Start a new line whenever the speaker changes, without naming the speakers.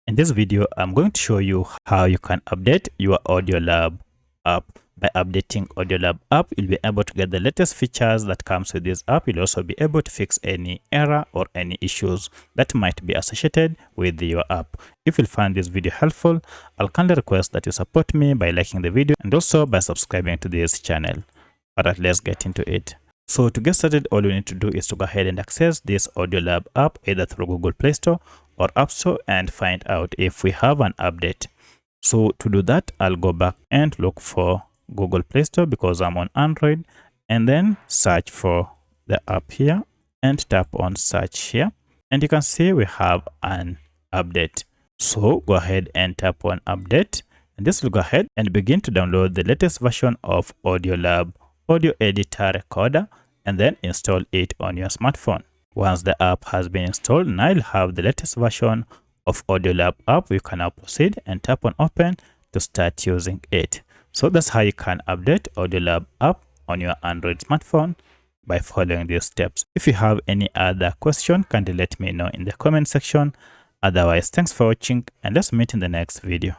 In this video, I'm going to show you how you can update your Audiolab app. By updating Audiolab app, you'll be able to get the latest features that comes with this app. You'll also be able to fix any error or any issues that might be associated with your app. If you find this video helpful, I'll kindly request that you support me by liking the video and also by subscribing to this channel. Alright, let's get into it. So to get started, all you need to do is to go ahead and access this Audiolab app either through Google Play Store or App Store and find out if we have an update. So to do that, I'll go back and look for Google Play Store because I'm on Android, and then search for the app here and tap on search here, and you can see we have an update. So go ahead and tap on update, and this will go ahead and begin to download the latest version of Audiolab audio editor recorder and then install it on your smartphone. Once the app has been installed, now you'll have the latest version of Audiolab app. You can now proceed and tap on open to start using it. So that's how you can update Audiolab app on your Android smartphone by following these steps. If you have any other question, kindly let me know in the comment section. Otherwise, thanks for watching and let's meet in the next video.